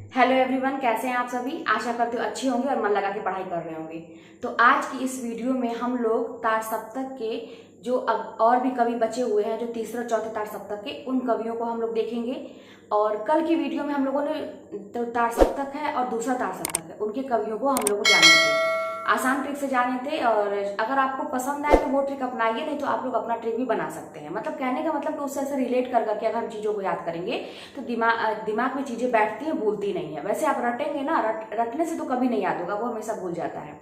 Hello everyone, कैसे हैं आप सभी। आशा करते हो अच्छे होंगे और मन लगा के पढ़ाई कर रहे होंगे। तो आज की इस वीडियो में हम लोग तार सप्तक के जो अब और भी कवि बचे हुए हैं, जो तीसरा चौथे तार सप्तक के, उन कवियों को हम लोग देखेंगे। और कल की वीडियो में हम लोगों ने तो तार सप्तक है और दूसरा तार सप्तक है, उनके कवियों को हम लोग जाने थे, आसान ट्रिक से जाने थे। और अगर आपको पसंद आए तो वो ट्रिक अपनाइए, नहीं तो आप लोग अपना ट्रिक भी बना सकते हैं। मतलब कहने का मतलब कि उससे ऐसे रिलेट कर करके अगर हम चीज़ों को याद करेंगे तो दिमाग में चीज़ें बैठती हैं, भूलती नहीं है। वैसे आप रटेंगे ना, रटने से तो कभी नहीं याद होगा, वो हमेशा भूल जाता है।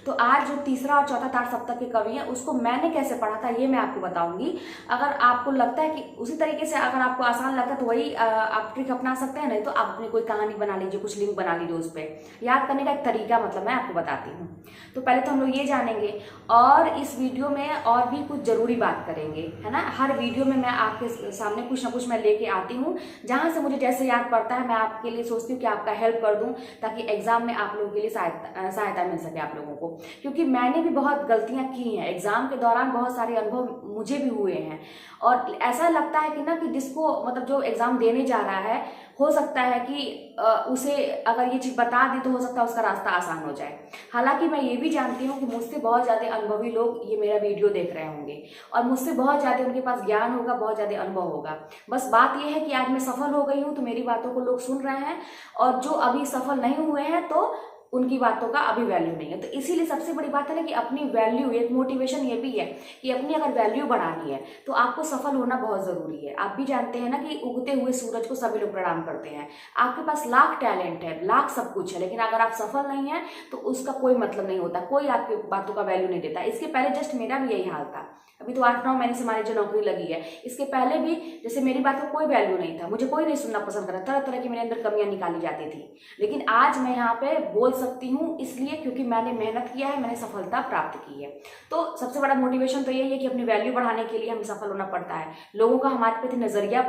तो आज जो तीसरा और चौथा तार सप्तक के कवि हैं, उसको मैंने कैसे पढ़ा था ये मैं आपको बताऊंगी। अगर आपको लगता है कि उसी तरीके से अगर आपको आसान लगता है तो वही आप ट्रिक अपना सकते हैं, नहीं तो आप अपनी कोई कहानी बना लीजिए, कुछ लिंक बना लीजिए उस पर। याद करने का एक तरीका मतलब मैं आपको बताती हूँ। तो पहले तो हम लोग ये जानेंगे और इस वीडियो में और भी कुछ जरूरी बात करेंगे, है ना। हर वीडियो में मैं आपके सामने कुछ ना कुछ मैं लेके आती हूँ, जहां से मुझे जैसे याद पड़ता है मैं आपके लिए सोचती हूँ कि आपका हेल्प कर दूं, ताकि एग्जाम में आप लोगों के लिए सहायता मिल सके आप लोगों को। क्योंकि मैंने भी बहुत गलतियां की हैं एग्जाम के दौरान, बहुत सारे अनुभव मुझे भी हुए हैं। और ऐसा लगता है कि ना कि जिसको मतलब जो एग्जाम देने जा रहा है, हो सकता है कि उसे अगर ये चीज बता दी तो हो सकता है उसका रास्ता आसान हो जाए। हालांकि मैं ये भी जानती हूँ कि मुझसे बहुत ज्यादा अनुभवी लोग ये मेरा वीडियो देख रहे होंगे और मुझसे बहुत ज्यादा उनके पास ज्ञान होगा, बहुत ज्यादा अनुभव होगा। बस बात यह है कि आज मैं सफल हो गई हूँ तो मेरी बातों को लोग सुन रहे हैं, और जो अभी सफल नहीं हुए हैं तो उनकी बातों का अभी वैल्यू नहीं है। तो इसीलिए सबसे बड़ी बात है ना कि अपनी वैल्यू, एक मोटिवेशन ये भी है कि अपनी अगर वैल्यू बढ़ानी है तो आपको सफल होना बहुत जरूरी है। आप भी जानते हैं ना कि उगते हुए सूरज को सभी लोग प्रणाम करते हैं। आपके पास लाख टैलेंट है, लाख सब कुछ है, लेकिन अगर आप सफल नहीं है तो उसका कोई मतलब नहीं होता, कोई आपकी बातों का वैल्यू नहीं देता। इसके पहले जस्ट मेरा भी यही हाल था। अभी तो 8-9 महीने से हमारी जो नौकरी लगी है, इसके पहले भी जैसे मेरी बात को कोई वैल्यू नहीं था, मुझे कोई नहीं सुनना पसंद करा, तरह तरह की मेरे अंदर कमियां निकाली जाती थी। लेकिन आज मैं यहाँ पे बोल सकती हूँ इसलिए क्योंकि मैंने मेहनत किया है, मैंने सफलता प्राप्त की है। तो सबसे बड़ा मोटिवेशन तो यही है कि अपनी वैल्यू बढ़ाने के लिए हमें सफल होना पड़ता है। लोगों का हमारे प्रति नजरिया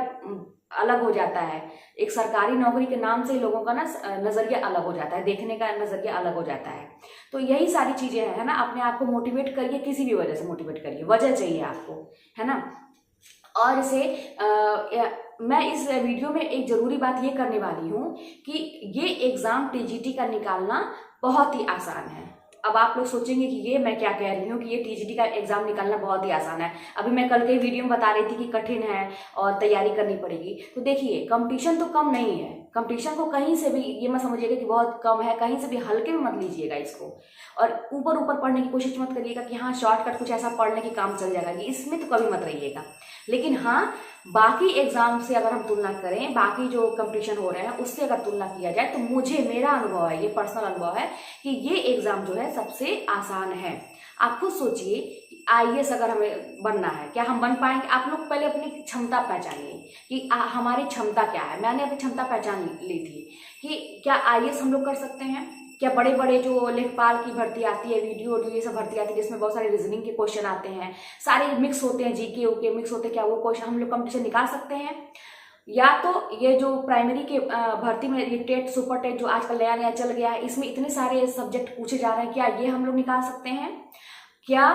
अलग हो जाता है। एक सरकारी नौकरी के नाम से लोगों का ना नजरिया अलग हो जाता है, देखने का नजरिया अलग हो जाता है। तो यही सारी चीजें है ना। अपने आप को मोटिवेट करिए, किसी भी वजह से मोटिवेट करिए, वजह चाहिए आपको, है ना। और इसे मैं इस वीडियो में एक जरूरी बात ये करने वाली हूँ कि ये एग्जाम टीजीटी का निकालना बहुत ही आसान है। अब आप लोग सोचेंगे कि ये मैं क्या कह रही हूँ कि ये टीजीटी का एग्जाम निकालना बहुत ही आसान है। अभी मैं कल के वीडियो में बता रही थी कि कठिन है और तैयारी करनी पड़ेगी। तो देखिए, कंपटीशन तो कम नहीं है। कंपटीशन को कहीं से भी ये मत समझिएगा कि बहुत कम है, कहीं से भी हल्के में मत लीजिएगा इसको। और ऊपर ऊपर पढ़ने की कोशिश मत करिएगा कि हाँ शॉर्टकट कुछ ऐसा पढ़ने की काम चल जाएगा, इसमें तो कभी मत रहिएगा। लेकिन हाँ, बाकी एग्जाम से अगर हम तुलना करें, बाकी जो कंपटीशन हो रहे हैं उससे अगर तुलना किया जाए तो मुझे, मेरा अनुभव है, ये पर्सनल अनुभव है कि ये एग्जाम जो है सबसे आसान है। आप खुद सोचिए, आईएएस अगर हमें बनना है, क्या हम बन पाएंगे? आप लोग पहले अपनी क्षमता पहचानिए कि हमारी क्षमता क्या है। मैंने अपनी क्षमता पहचान ली थी कि क्या आईएएस हम लोग कर सकते हैं। क्या बड़े बड़े जो लेखपाल की भर्ती आती है, वीडियो ऑडियो ये सब भर्ती आती है जिसमें बहुत सारे रीजनिंग के क्वेश्चन आते हैं, सारे मिक्स होते हैं, जीके ओके मिक्स होते हैं, क्या वो क्वेश्चन हम लोग कंपटीशन निकाल सकते हैं? या तो ये जो प्राइमरी के भर्ती में ये टेट, सुपर टेट जो आजकल नया नया चल गया है, इसमें इतने सारे सब्जेक्ट पूछे जा रहे हैं, क्या ये हम लोग निकाल सकते हैं? क्या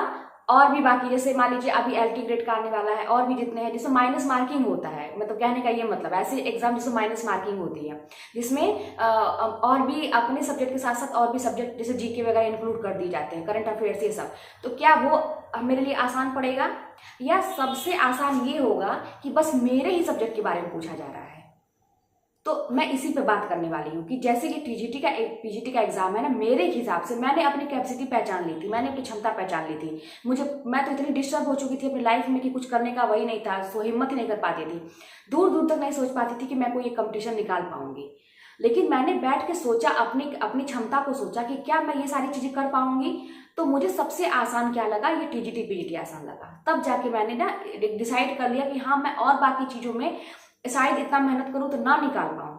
और भी बाकी, जैसे मान लीजिए अभी एलटी ग्रेड का आने वाला है, और भी जितने हैं जिसमें माइनस मार्किंग होता है, मतलब कहने का ये मतलब ऐसे एग्जाम जिसमें माइनस मार्किंग होती है, जिसमें और भी अपने सब्जेक्ट के साथ साथ और भी सब्जेक्ट जैसे जीके वगैरह इंक्लूड कर दिए जाते हैं, करंट अफेयर्स ये सब। तो क्या वो मेरे लिए आसान पड़ेगा? या सबसे आसान ये होगा कि बस मेरे ही सब्जेक्ट के बारे में पूछा जा रहा है? तो मैं इसी पे बात करने वाली हूँ कि जैसे कि पीजीटी का एग्जाम है ना, मेरे हिसाब से मैंने अपनी कैपेसिटी पहचान ली थी, मैंने अपनी क्षमता पहचान ली थी। मैं तो इतनी डिस्टर्ब हो चुकी थी अपनी लाइफ में कि कुछ करने का वही नहीं था, सो हिम्मत ही नहीं कर पाती थी, दूर दूर तक नहीं सोच पाती थी कि मैं कोई कंपटीशन निकाल पाऊंगी। लेकिन मैंने बैठ के सोचा, अपनी क्षमता को सोचा कि क्या मैं ये सारी चीजें कर पाऊंगी। तो मुझे सबसे आसान क्या लगा, ये टीजीटी पीजीटी आसान लगा। तब जाके मैंने ना डिसाइड कर लिया कि हाँ, मैं और बाकी चीजों में शायद इतना मेहनत करूं तो ना निकाल पाऊं,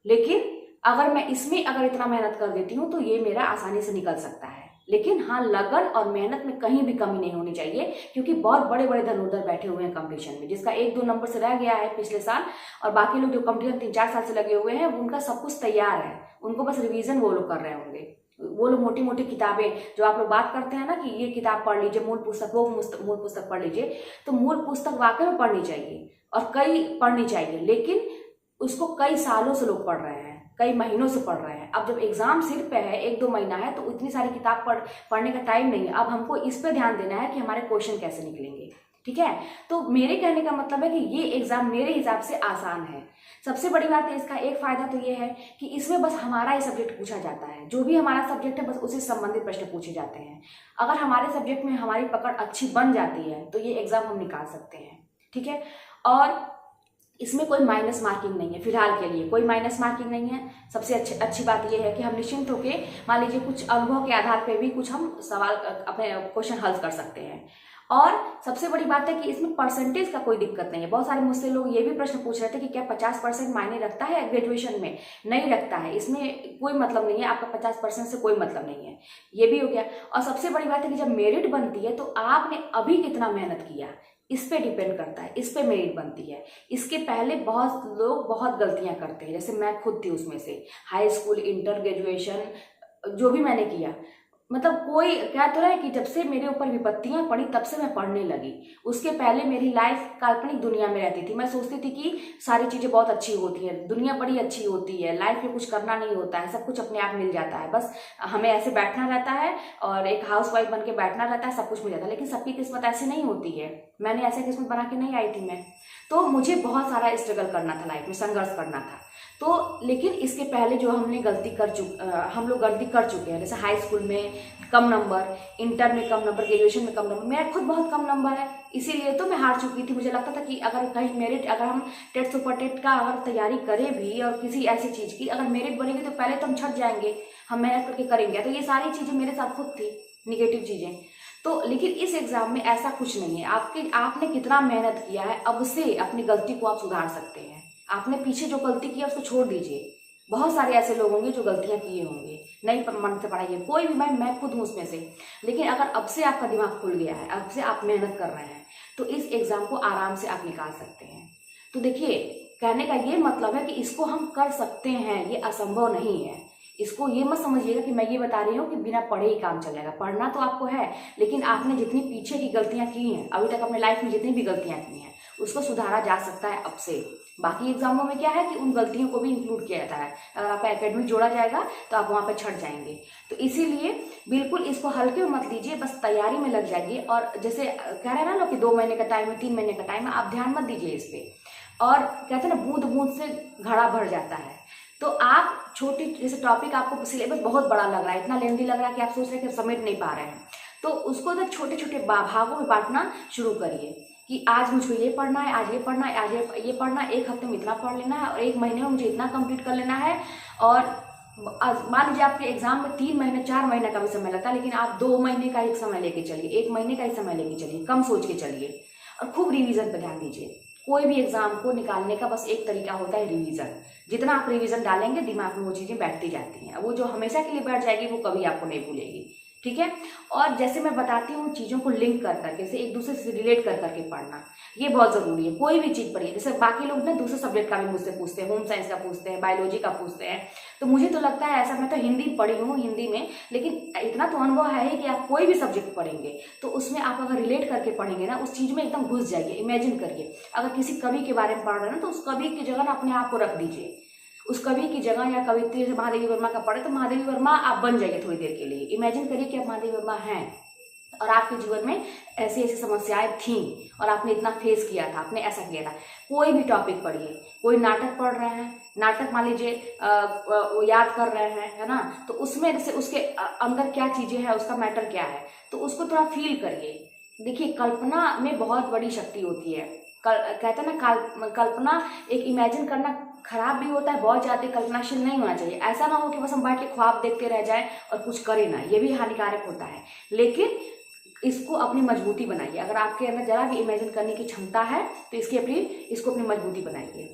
लेकिन अगर मैं इसमें अगर इतना मेहनत कर देती हूँ तो ये मेरा आसानी से निकल सकता है। लेकिन हाँ, लगन और मेहनत में कहीं भी कमी नहीं होनी चाहिए, क्योंकि बहुत बड़े बड़े धनुर्धर बैठे हुए हैं कंपटीशन में, जिसका 1-2 नंबर से रह गया है पिछले साल, और बाकी लोग जो कंपटीशन 3-4 साल से लगे हुए हैं उनका सब कुछ तैयार है, उनको बस रिवीजन वो लोग कर रहे होंगे। वो लोग मोटी मोटी किताबें, जो आप लोग बात करते हैं ना कि ये किताब पढ़ लीजिए, मूल पुस्तक, वो मूल पुस्तक पढ़ लीजिए, तो मूल पुस्तक वाकई में पढ़नी चाहिए और कई पढ़नी चाहिए, लेकिन उसको कई सालों से लोग पढ़ रहे हैं। कई महीनों से पढ़ रहे हैं। अब जब एग्जाम सिर पे है, 1-2 महीना है, तो इतनी सारी किताब पढ़ने का टाइम नहीं है। अब हमको इस पे ध्यान देना है कि हमारे क्वेश्चन कैसे निकलेंगे, ठीक है। तो मेरे कहने का मतलब है कि ये एग्जाम मेरे हिसाब से आसान है। सबसे बड़ी बात है इसका एक फायदा तो ये है कि इसमें बस हमारा ही सब्जेक्ट पूछा जाता है, जो भी हमारा सब्जेक्ट है बस उससे संबंधित प्रश्न पूछे जाते हैं। अगर हमारे सब्जेक्ट में हमारी पकड़ अच्छी बन जाती है तो ये एग्जाम हम निकाल सकते हैं, ठीक है। और इसमें कोई माइनस मार्किंग नहीं है, फिलहाल के लिए कोई माइनस मार्किंग नहीं है। सबसे अच्छी बात यह है कि हम निश्चिंत होकर, मान लीजिए कुछ अनुभव के आधार पर भी कुछ हम सवाल अपने क्वेश्चन हल कर सकते हैं। और सबसे बड़ी बात है कि इसमें परसेंटेज का कोई दिक्कत नहीं है। बहुत सारे मुझसे लोग ये भी प्रश्न पूछ रहे थे कि क्या 50% मायने रखता है ग्रेजुएशन में। नहीं रखता है, इसमें कोई मतलब नहीं है, आपका 50% से कोई मतलब नहीं है, ये भी हो गया। और सबसे बड़ी बात है कि जब मेरिट बनती है तो आपने अभी कितना मेहनत किया इस पे डिपेंड करता है, इस पे मेरिट बनती है। इसके पहले बहुत लोग बहुत गलतियां करते हैं, जैसे मैं खुद थी उसमें से। हाई स्कूल, इंटर, ग्रेजुएशन जो भी मैंने किया, मतलब कोई क्या तो रहा है कि जब से मेरे ऊपर विपत्तियां पड़ी तब से मैं पढ़ने लगी। उसके पहले मेरी लाइफ काल्पनिक दुनिया में रहती थी। मैं सोचती थी कि सारी चीज़ें बहुत अच्छी होती हैं, दुनिया बड़ी अच्छी होती है, लाइफ में कुछ करना नहीं होता है, सब कुछ अपने आप मिल जाता है, बस हमें ऐसे बैठना रहता है और एक हाउस वाइफ बन के बैठना रहता है, सब कुछ मिल जाता है। लेकिन सबकी किस्मत ऐसी नहीं होती है, मैंने ऐसे किस्मत बना के नहीं आई थी मैं। तो मुझे बहुत सारा स्ट्रगल करना था, लाइफ में संघर्ष करना था। तो लेकिन इसके पहले जो हम लोग गलती कर चुके हैं, जैसे हाई स्कूल में कम नंबर, इंटर में कम नंबर, ग्रेजुएशन में कम नंबर, मेरा खुद बहुत कम नंबर है, इसीलिए तो मैं हार चुकी थी। मुझे लगता था कि अगर कहीं मेरिट, अगर हम टेट सुपर टेट का अगर तैयारी करें भी और किसी ऐसी चीज़ की अगर मेरिट बनेगी तो पहले तो हम छट जाएंगे, हम मेहनत करके करेंगे। तो ये सारी चीज़ें मेरे साथ खुद थी, निगेटिव चीज़ें। तो लेकिन इस एग्जाम में ऐसा कुछ नहीं है। आपने कितना मेहनत किया है, अब से अपनी गलती को आप सुधार सकते हैं। आपने पीछे जो गलती की है उसको छोड़ दीजिए। बहुत सारे ऐसे लोग होंगे जो गलतियां किए होंगे, नहीं मन से पढ़ाई है, कोई भी, मैं खुद हूँ उसमें से। लेकिन अगर अब से आपका दिमाग खुल गया है, अब से आप मेहनत कर रहे हैं, तो इस एग्जाम को आराम से आप निकाल सकते हैं। तो देखिए, कहने का ये मतलब है कि इसको हम कर सकते हैं, ये असंभव नहीं है। इसको ये मत समझिएगा कि मैं ये बता रही हूँ कि बिना पढ़े ही काम चलेगा। पढ़ना तो आपको है, लेकिन आपने जितनी पीछे की गलतियां की हैं, अभी तक अपने लाइफ में जितनी भी गलतियां की हैं, उसको सुधारा जा सकता है अब से। बाकी एग्जामों में क्या है कि उन गलतियों को भी इंक्लूड किया जाता है। अगर आपका एकेडमिक जोड़ा जाएगा तो आप वहाँ पे छट जाएंगे। तो इसीलिए बिल्कुल इसको हल्के में मत लीजिए, बस तैयारी में लग जाइए। और जैसे कह रहे हैं ना लोग कि 2 महीने का टाइम है, 3 महीने का टाइम है, आप ध्यान मत दीजिए इस पर। और कहते हैं ना, बूंद बूंद से घड़ा भर जाता है। तो आप छोटी, जैसे टॉपिक आपको सिलेबस बहुत बड़ा लग रहा है, इतना लेंथी लग रहा है कि आप सोच रहे हैं कि समेट नहीं पा रहे हैं, तो उसको तो छोटे छोटे भागों में बांटना शुरू करिए कि आज मुझको ये पढ़ना है, आज ये पढ़ना है, आज ये पढ़ना है, 1 हफ्ते में इतना पढ़ लेना है और 1 महीने में मुझे इतना कंप्लीट कर लेना है। और मान लीजिए आपके एग्जाम में 3 महीने 4 महीने का भी समय लगता है, लेकिन आप 2 महीने का एक समय लेके चलिए, 1 महीने का ही समय लेके चलिए, कम सोच के चलिए और खूब रिवीजन पर ध्यान दीजिए। कोई भी एग्जाम को निकालने का बस एक तरीका होता है, रिवीजन। जितना आप रिवीजन डालेंगे दिमाग में वो चीज़ें बैठती जाती हैं, वो जो हमेशा के लिए बैठ जाएगी वो कभी आपको नहीं भूलेगी, ठीक है। और जैसे मैं बताती हूँ, चीज़ों को लिंक कर करके, जैसे एक दूसरे से रिलेट कर करके पढ़ना, ये बहुत ज़रूरी है। कोई भी चीज़ पढ़िए, जैसे बाकी लोग ना दूसरे सब्जेक्ट का भी मुझसे पूछते हैं, होम साइंस का पूछते हैं, बायोलॉजी का पूछते हैं, तो मुझे तो लगता है ऐसा, मैं तो हिंदी पढ़ी हूँ, हिंदी में, लेकिन इतना तो अनुभव है कि आप कोई भी सब्जेक्ट पढ़ेंगे तो उसमें आप अगर रिलेट करके पढ़ेंगे ना, उस चीज़ में एकदम घुस जाइए। इमेजिन करिए, अगर किसी कवि के बारे में पढ़ रहे हैं ना, तो उस कवि की जगह ना अपने आप को रख दीजिए, उस कवि की जगह। या कवित्री जैसे महादेवी वर्मा का पढ़े तो महादेवी वर्मा आप बन जाइए थोड़ी देर के लिए। इमेजिन करिए कि आप महादेवी वर्मा हैं और आपके जीवन में ऐसी ऐसी समस्याएं थीं और आपने इतना फेस किया था, आपने ऐसा किया था। कोई भी टॉपिक पढ़िए, कोई नाटक पढ़ रहे हैं, नाटक मान लीजिए याद कर रहे हैं, है ना, तो उसमें जैसे उसके अंदर क्या चीज़ें हैं, उसका मैटर क्या है, तो उसको थोड़ा फील करिए। देखिए, कल्पना में बहुत बड़ी शक्ति होती है। कहते हैं ना, कल्पना, एक इमेजिन करना खराब भी होता है, बहुत ज़्यादा कल्पनाशील नहीं होना चाहिए। ऐसा ना हो कि बस हम बैठ के ख्वाब देखते रह जाएं और कुछ करें ना, ये भी हानिकारक होता है। लेकिन इसको अपनी मजबूती बनाइए। अगर आपके अंदर जरा भी इमेजिन करने की क्षमता है तो इसको अपनी मजबूती बनाइए।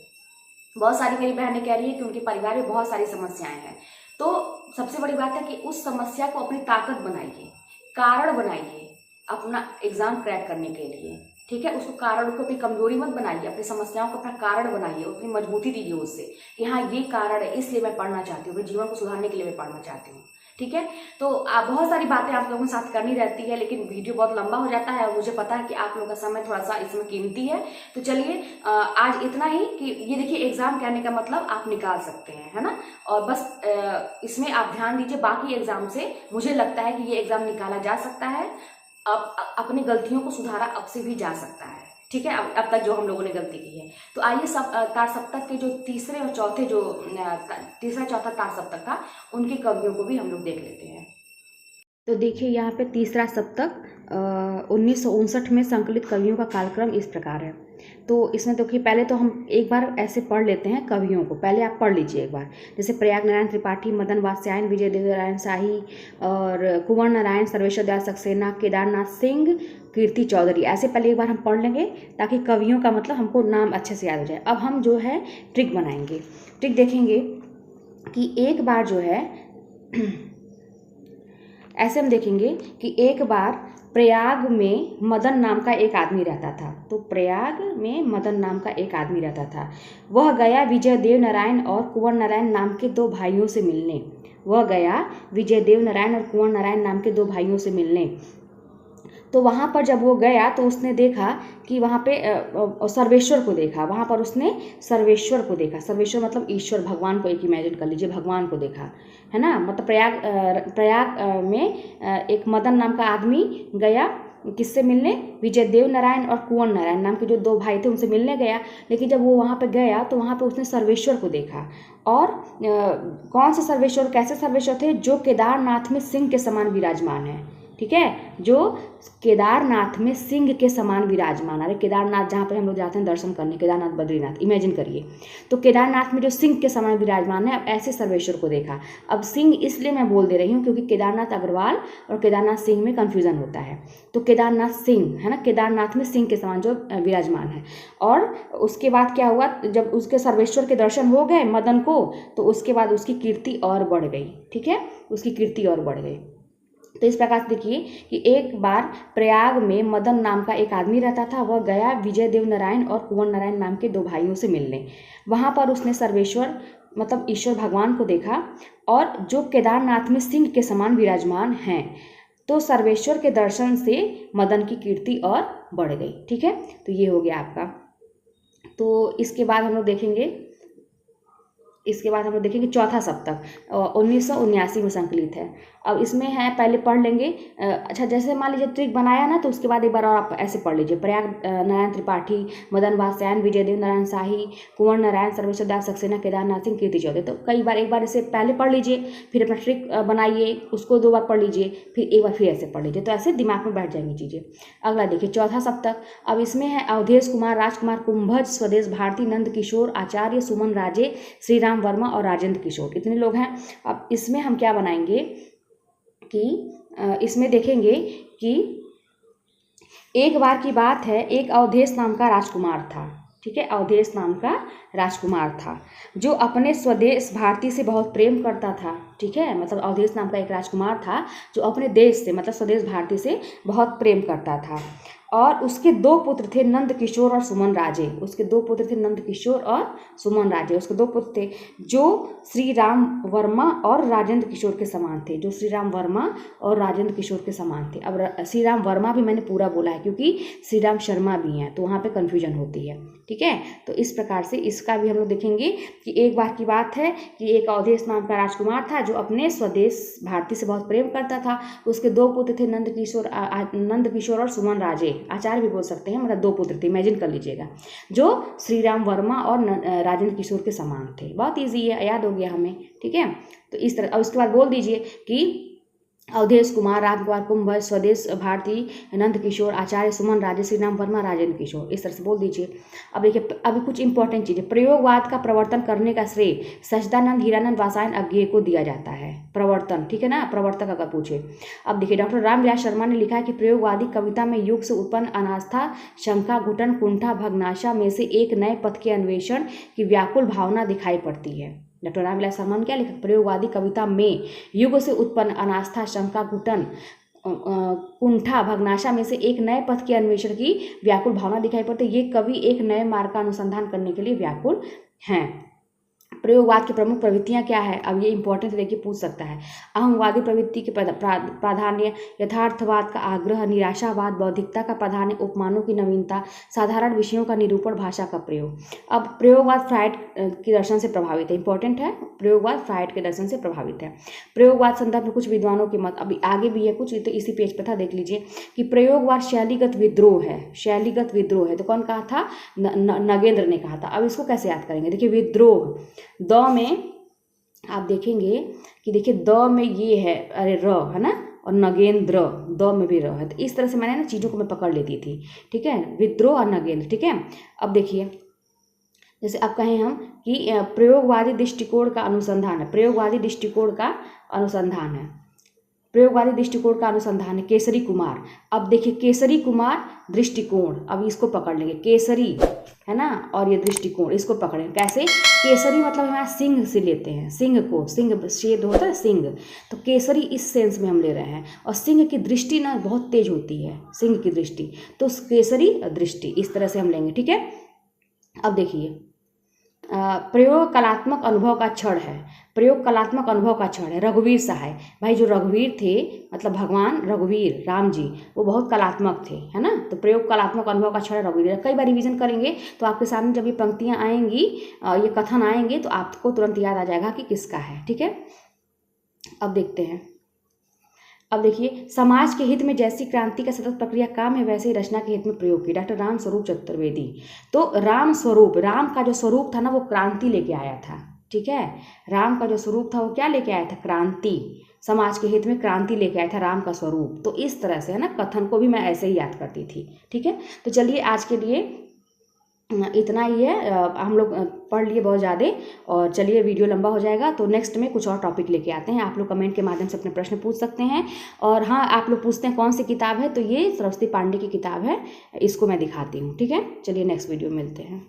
बहुत सारी मेरी बहनें कह रही है कि उनके परिवार में बहुत सारी समस्याएं हैं, तो सबसे बड़ी बात है कि उस समस्या को अपनी ताकत बनाइए, कारण बनाइए अपना एग्जाम क्रैक करने के लिए, ठीक है। उसको कारण को अपनी कमजोरी मत बनाइए, अपनी समस्याओं को अपना कारण बनाइए, अपनी मजबूती दीजिए उससे कि हाँ, ये कारण है, इसलिए मैं पढ़ना चाहती हूँ, अपने जीवन को सुधारने के लिए मैं पढ़ना चाहती हूँ, ठीक है। तो बहुत सारी बातें आप लोगों के साथ करनी रहती है, लेकिन वीडियो बहुत लंबा हो जाता है और मुझे पता है कि आप लोगों का समय थोड़ा सा इसमें कीमती है। तो चलिए आज इतना ही कि ये देखिए एग्जाम कहने का मतलब आप निकाल सकते हैं, है ना। और बस इसमें आप ध्यान दीजिए, बाकी एग्जाम से मुझे लगता है कि ये एग्जाम निकाला जा सकता है। अब अपनी गलतियों को सुधारा अब से भी जा सकता है, ठीक है। अब तक जो हम लोगों ने गलती की है। तो आइए तार सप्तक के जो तीसरे और चौथे जो तीसरा चौथा तार सप्तक था उनकी कवियों को भी हम लोग देख लेते हैं। तो देखिए यहाँ पे तीसरा सप्तक 1959 में संकलित कवियों का कालक्रम इस प्रकार है। तो इसमें देखिए पहले तो हम एक बार ऐसे पढ़ लेते हैं कवियों को, पहले आप पढ़ लीजिए एक बार। जैसे प्रयाग नारायण त्रिपाठी, मदन वात्स्यायन, विजय देव नारायण शाही और कुंवर नारायण, सर्वेश्वर दयाल सक्सेना, केदारनाथ सिंह, कीर्ति चौधरी, ऐसे पहले एक बार हम पढ़ लेंगे ताकि कवियों का मतलब हमको नाम अच्छे से याद हो जाए। अब हम जो है ट्रिक बनाएंगे। ट्रिक देखेंगे कि एक बार जो है ऐसे हम देखेंगे कि एक बार प्रयाग में मदन नाम का एक आदमी रहता था। तो प्रयाग में मदन नाम का एक आदमी रहता था। वह गया विजय देव नारायण और कुंवर नारायण नाम के दो भाइयों से मिलने। वह गया विजय देव नारायण और कुंवर नारायण नाम के दो भाइयों से मिलने। तो वहाँ पर जब वो गया तो उसने देखा कि वहाँ पे सर्वेश्वर को देखा। वहाँ पर उसने सर्वेश्वर को देखा। सर्वेश्वर मतलब ईश्वर, भगवान को एक इमेजिन कर लीजिए, भगवान को देखा, है ना। मतलब प्रयाग में एक मदन नाम का आदमी गया किससे मिलने, विजय देव नारायण और कुंवर नारायण नाम के जो दो भाई थे उनसे मिलने गया। लेकिन जब वो वहाँ पे गया तो वहाँ पे उसने सर्वेश्वर को देखा। और कौन से सर्वेश्वर, कैसे सर्वेश्वर थे, जो केदारनाथ में सिंह के समान विराजमान है, ठीक है, जो केदारनाथ में सिंह के समान विराजमान। अरे केदारनाथ जहाँ पर हम लोग जाते हैं दर्शन करने, केदारनाथ बद्रीनाथ, इमेजिन करिए। तो केदारनाथ में जो सिंह के समान विराजमान है, अब ऐसे सर्वेश्वर को देखा। अब सिंह इसलिए मैं बोल दे रही हूँ क्योंकि केदारनाथ अग्रवाल और केदारनाथ सिंह में कन्फ्यूजन होता है। तो केदारनाथ सिंह, है ना, केदारनाथ में सिंह के समान जो विराजमान है। और उसके बाद क्या हुआ, जब उसके सर्वेश्वर के दर्शन हो गए मदन को, तो उसके बाद उसकी कीर्ति और बढ़ गई, ठीक है, उसकी कीर्ति और बढ़ गई। तो इस प्रकार से देखिए कि एक बार प्रयाग में मदन नाम का एक आदमी रहता था। वह गया विजय देव नारायण और कुंवर नारायण नाम के दो भाइयों से मिलने। वहाँ पर उसने सर्वेश्वर मतलब ईश्वर भगवान को देखा और जो केदारनाथ में सिंह के समान विराजमान हैं। तो सर्वेश्वर के दर्शन से मदन की कीर्ति और बढ़ गई, ठीक है। तो ये हो गया आपका। तो इसके बाद हम लोग देखेंगे चौथा सप्तक 1979 में संकलित है। अब इसमें है, पहले पढ़ लेंगे। अच्छा, जैसे मान लीजिए ट्रिक बनाया ना, तो उसके बाद एक बार और आप ऐसे पढ़ लीजिए। प्रयाग नारायण त्रिपाठी, मदन वात्स्यायन, विजय देव नारायण शाही, कुंवर नारायण, सर्वेश्वर दयाल सक्सेना, केदारनाथ सिंह, कीर्ति चौधरी। तो कई बार, एक बार इसे पहले पढ़ लीजिए, फिर अपना ट्रिक बनाइए, उसको दो बार पढ़ लीजिए, फिर एक बार फिर ऐसे पढ़ लीजिए। तो ऐसे दिमाग में बैठ जाएंगी चीज़ें। अगला देखिए चौथा सप्तक। अब इसमें है अवधेश कुमार, राजकुमार कुंभज, स्वदेश भारती, नंद किशोर, आचार्य, सुमन राजे, श्री राम वर्मा और राजेंद्र किशोर, इतने लोग हैं। अब इसमें हम क्या बनाएंगे कि इसमें देखेंगे कि एक बार की बात है, एक अवधेश नाम का राजकुमार था, ठीक है, अवधेश नाम का राजकुमार था जो अपने स्वदेश भारती से बहुत प्रेम करता था, ठीक है। मतलब अवधेश नाम का एक राजकुमार था जो अपने देश से मतलब स्वदेश भारती से बहुत प्रेम करता था। और उसके दो पुत्र थे, नंद किशोर और सुमन राजे। उसके दो पुत्र थे, नंद किशोर और सुमन राजे। उसके दो पुत्र थे जो श्री राम वर्मा और राजेंद्र किशोर के समान थे, जो श्री राम वर्मा और राजेंद्र किशोर के समान थे। अब श्री राम वर्मा भी मैंने पूरा बोला है क्योंकि श्री राम शर्मा भी हैं, तो वहाँ पे कन्फ्यूजन होती है, ठीक है। तो इस प्रकार से इसका भी हम लोग देखेंगे कि एक बार की बात है कि एक अवधेश नाम का राजकुमार था जो अपने स्वदेश भारती से बहुत प्रेम करता था। उसके दो पुत्र थे, नंद किशोर और सुमन राजे, आचार्य भी बोल सकते हैं, मतलब दो पुत्र थे, इमेजिन कर लीजिएगा, जो श्री राम वर्मा और राजेंद्र किशोर के समान थे। बहुत ईजी है, याद हो गया हमें, ठीक है। तो इस तरह, और उसके बाद बोल दीजिए कि अवधेश कुमार, राजकुमार कुंभज, स्वदेश भारती, नंद किशोर, आचार्य, सुमन राजे, श्री राम वर्मा, राजेंद्र किशोर, इस तरह से बोल दीजिए। अब देखिए, अभी कुछ इंपॉर्टेंट चीज़ें। प्रयोगवाद का प्रवर्तन करने का श्रेय सच्चिदानंद हीरानंद वात्स्यायन अज्ञेय को दिया जाता है। प्रवर्तन, ठीक है ना, प्रवर्तक अगर पूछे। अब देखिए, डॉक्टर रामविलास शर्मा ने लिखा है कि प्रयोगवादी कविता में युग से उत्पन्न अनास्था, शंका, घुटन, कुंठा, भग्नाशा में से एक नए पथ के अन्वेषण की व्याकुल भावना दिखाई पड़ती है। डॉक्टर रामविलास शर्मा ने क्या लिखा, प्रयोगवादी कविता में युग से उत्पन्न अनास्था, शंका, घुटन, कुंठा, भग्नाशा में से एक नए पथ के अन्वेषण की व्याकुल भावना दिखाई पड़ती है। ये कवि एक नए मार्ग का अनुसंधान करने के लिए व्याकुल हैं। प्रयोगवाद की प्रमुख प्रवृत्तियां क्या है? अब ये इंपॉर्टेंट देखिए पूछ सकता है। अहंगवादी प्रवृत्ति के प्राधान्य, यथार्थवाद का आग्रह, निराशावाद, बौद्धिकता का प्राधान्य, उपमानों की नवीनता, साधारण विषयों का निरूपण, भाषा का प्रयोग। अब प्रयोगवाद फ्राइड के दर्शन से प्रभावित है, इंपॉर्टेंट है, प्रयोगवाद फ्राइड के दर्शन से प्रभावित है। प्रयोगवाद संदर्भ में कुछ विद्वानों के मत, अभी आगे भी है कुछ, तो इसी पेज पर था, देख लीजिए कि प्रयोगवाद शैलीगत विद्रोह है, शैलीगत विद्रोह है। तो कौन कहा था? नगेंद्र ने कहा था। अब इसको कैसे याद करेंगे? देखिए विद्रोह, द में आप देखेंगे कि देखिए द में ये है, अरे र है ना, और नगेंद्र द में भी र है। तो इस तरह से मैंने ना चीज़ों को मैं पकड़ लेती थी, ठीक है, विद्रोह और नगेंद्र, ठीक है। अब देखिए जैसे अब कहें हम कि प्रयोगवादी दृष्टिकोण का अनुसंधान है, प्रयोगवादी दृष्टिकोण का अनुसंधान है, प्रयोगवादी दृष्टिकोण का अनुसंधान है केसरी कुमार। अब देखिए केसरी कुमार दृष्टिकोण, अब इसको पकड़ लेंगे, केसरी है ना, और ये दृष्टिकोण, इसको पकड़ेंगे कैसे? केसरी मतलब हमारा सिंह से लेते हैं, सिंह को, सिंह शेद होता है सिंह, तो केसरी इस सेंस में हम ले रहे हैं। और सिंह की दृष्टि ना बहुत तेज होती है, सिंह की दृष्टि, तो केसरी दृष्टि, इस तरह से हम लेंगे, ठीक है। अब देखिए प्रयोग कलात्मक अनुभव का क्षण है, प्रयोग कलात्मक अनुभव का क्षण है। रघुवीर सहाय, भाई जो रघुवीर थे मतलब भगवान रघुवीर राम जी, वो बहुत कलात्मक थे, है ना, तो प्रयोग कलात्मक अनुभव का क्षण है रघुवीर। कई बार रिवीजन करेंगे तो आपके सामने जब ये पंक्तियाँ आएंगी, ये कथन आएंगे, तो आपको तुरंत याद आ जाएगा कि किसका है, ठीक है। अब देखते हैं, अब देखिए समाज के हित में जैसी क्रांति का सतत प्रक्रिया काम है, वैसे ही रचना के हित में प्रयोग की। डॉक्टर राम स्वरूप चतुर्वेदी। तो राम स्वरूप, राम का जो स्वरूप था ना वो क्रांति लेके आया था, ठीक है, राम का जो स्वरूप था वो क्या लेके आया था? क्रांति, समाज के हित में क्रांति लेके आया था राम का स्वरूप। तो इस तरह से है ना, कथन को भी मैं ऐसे ही याद करती थी, ठीक है। तो चलिए आज के लिए इतना ही है, हम लोग पढ़ लिए बहुत ज़्यादा, और चलिए वीडियो लंबा हो जाएगा, तो नेक्स्ट में कुछ और टॉपिक लेके आते हैं। आप लोग कमेंट के माध्यम से अपने प्रश्न पूछ सकते हैं। और हाँ, आप लोग पूछते हैं कौन सी किताब है, तो ये सरस्वती पांडे की किताब है, इसको मैं दिखाती हूँ, ठीक है। चलिए नेक्स्ट वीडियो में मिलते हैं।